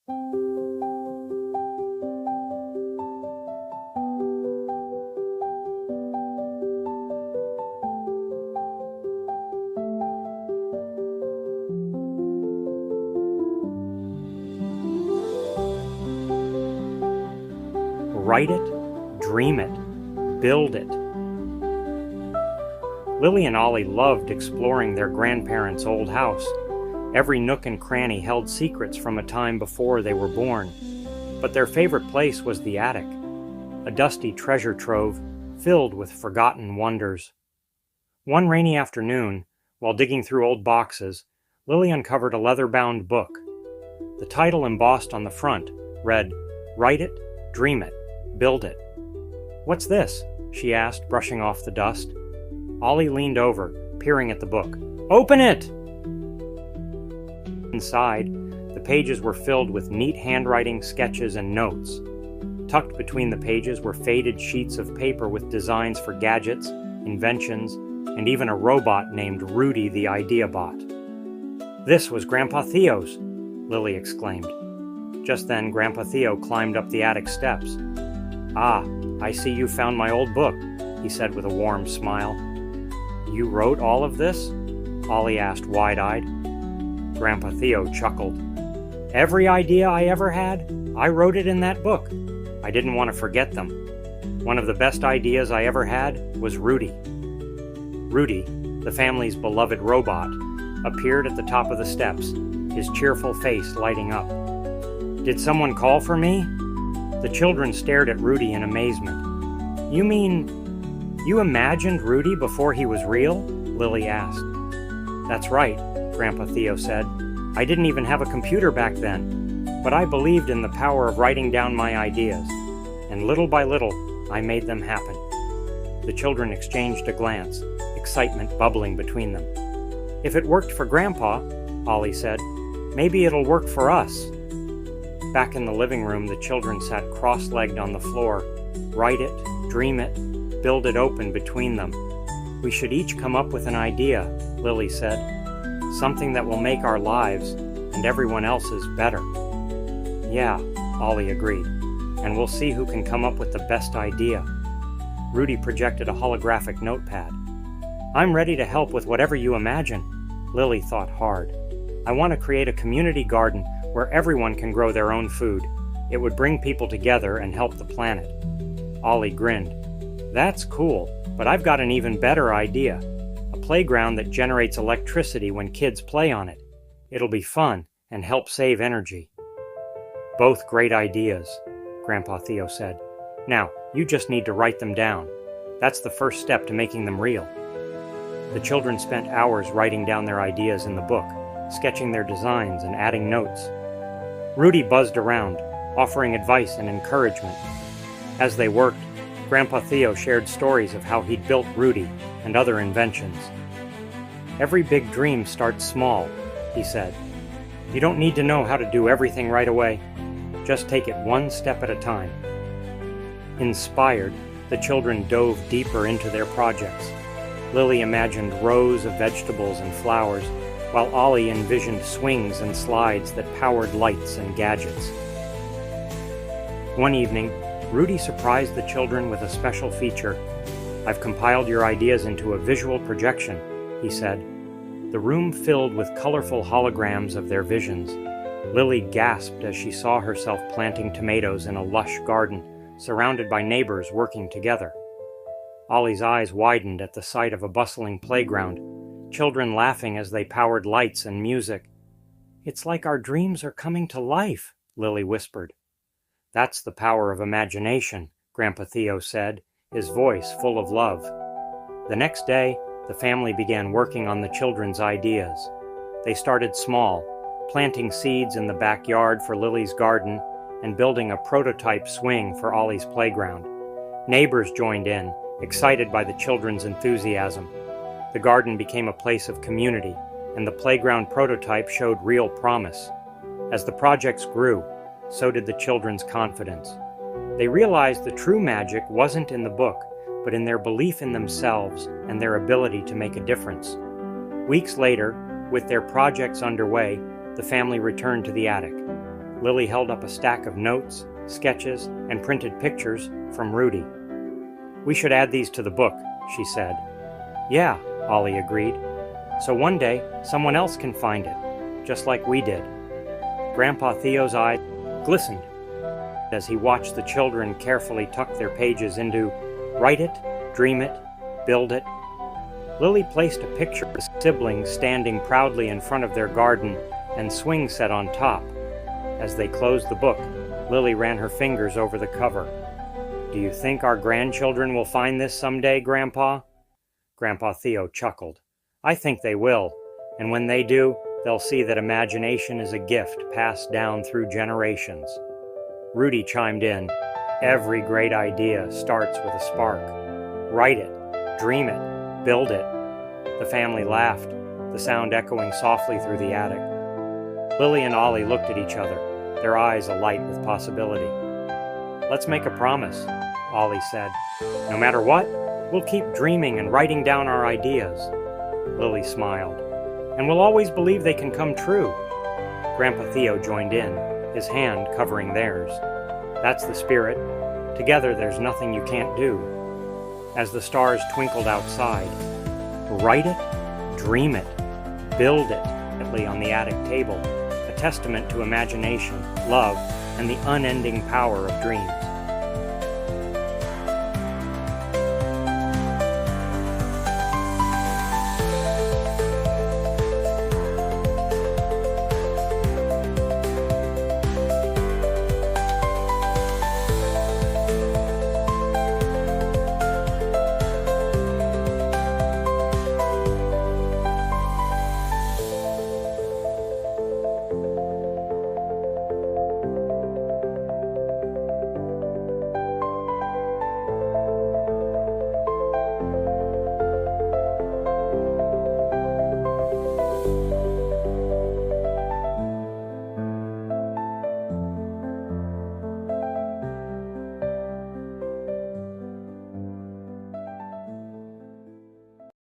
Write it, dream it, build it. Lily and Ollie loved exploring their grandparents' old house. Every nook and cranny held secrets from a time before they were born. But their favorite place was the attic, a dusty treasure trove filled with forgotten wonders. One rainy afternoon, while digging through old boxes, Lily uncovered a leather-bound book. The title embossed on the front read, "Write it, dream it, build it." "What's this?" she asked, brushing off the dust. Ollie leaned over, peering at the book. "Open it!" Inside, the pages were filled with neat handwriting, sketches, and notes. Tucked between the pages were faded sheets of paper with designs for gadgets, inventions, and even a robot named Rudy the Idea Bot. "This was Grandpa Theo's," Lily exclaimed. Just then, Grandpa Theo climbed up the attic steps. "Ah, I see you found my old book," he said with a warm smile. "You wrote all of this?" Ollie asked wide-eyed. Grandpa Theo chuckled. "Every idea I ever had, I wrote it in that book. I didn't want to forget them. One of the best ideas I ever had was Rudy." Rudy, the family's beloved robot, appeared at the top of the steps, his cheerful face lighting up. "Did someone call for me?" The children stared at Rudy in amazement. "You mean, you imagined Rudy before he was real?" Lily asked. "That's right," Grandpa Theo said. "I didn't even have a computer back then, but I believed in the power of writing down my ideas, and little by little, I made them happen." The children exchanged a glance, excitement bubbling between them. "If it worked for Grandpa," Ollie said, "maybe it'll work for us." Back in the living room, the children sat cross-legged on the floor. Write it, dream it, build it open between them. "We should each come up with an idea," Lily said. "Something that will make our lives and everyone else's better." "Yeah," Ollie agreed, "and we'll see who can come up with the best idea." Rudy projected a holographic notepad. "I'm ready to help with whatever you imagine." Lily thought hard. "I want to create a community garden where everyone can grow their own food. It would bring people together and help the planet." Ollie grinned. "That's cool, but I've got an even better idea. A playground that generates electricity when kids play on it. It'll be fun and help save energy." "Both great ideas," Grandpa Theo said. "Now, you just need to write them down. That's the first step to making them real." The children spent hours writing down their ideas in the book, sketching their designs and adding notes. Rudy buzzed around, offering advice and encouragement. As they worked, Grandpa Theo shared stories of how he'd built Rudy and other inventions. "Every big dream starts small," he said. "You don't need to know how to do everything right away. Just take it one step at a time." Inspired, the children dove deeper into their projects. Lily imagined rows of vegetables and flowers, while Ollie envisioned swings and slides that powered lights and gadgets. One evening, Rudy surprised the children with a special feature. "I've compiled your ideas into a visual projection," he said. The room filled with colorful holograms of their visions. Lily gasped as she saw herself planting tomatoes in a lush garden, surrounded by neighbors working together. Ollie's eyes widened at the sight of a bustling playground, children laughing as they powered lights and music. "It's like our dreams are coming to life," Lily whispered. "That's the power of imagination," Grandpa Theo said, his voice full of love. The next day, the family began working on the children's ideas. They started small, planting seeds in the backyard for Lily's garden and building a prototype swing for Ollie's playground. Neighbors joined in, excited by the children's enthusiasm. The garden became a place of community, and the playground prototype showed real promise. As the projects grew, so did the children's confidence. They realized the true magic wasn't in the book, but in their belief in themselves and their ability to make a difference. Weeks later, with their projects underway, the family returned to the attic. Lily held up a stack of notes, sketches, and printed pictures from Rudy. "We should add these to the book," she said. "Yeah," Ollie agreed. "So one day, someone else can find it, just like we did." Grandpa Theo's eyes glistened as he watched the children carefully tuck their pages into Write It, Dream It, Build It. Lily placed a picture of the siblings standing proudly in front of their garden and swing set on top. As they closed the book, Lily ran her fingers over the cover. "Do you think our grandchildren will find this someday, Grandpa?" Grandpa Theo chuckled. "I think they will, and when they do, they'll see that imagination is a gift passed down through generations." Rudy chimed in. "Every great idea starts with a spark. Write it, dream it, build it." The family laughed, the sound echoing softly through the attic. Lily and Ollie looked at each other, their eyes alight with possibility. "Let's make a promise," Ollie said. "No matter what, we'll keep dreaming and writing down our ideas." Lily smiled. "And we'll always believe they can come true." Grandpa Theo joined in, his hand covering theirs. "That's the spirit. Together there's nothing you can't do." As the stars twinkled outside, "Write it, dream it, build it," on the attic table, a testament to imagination, love, and the unending power of dreams.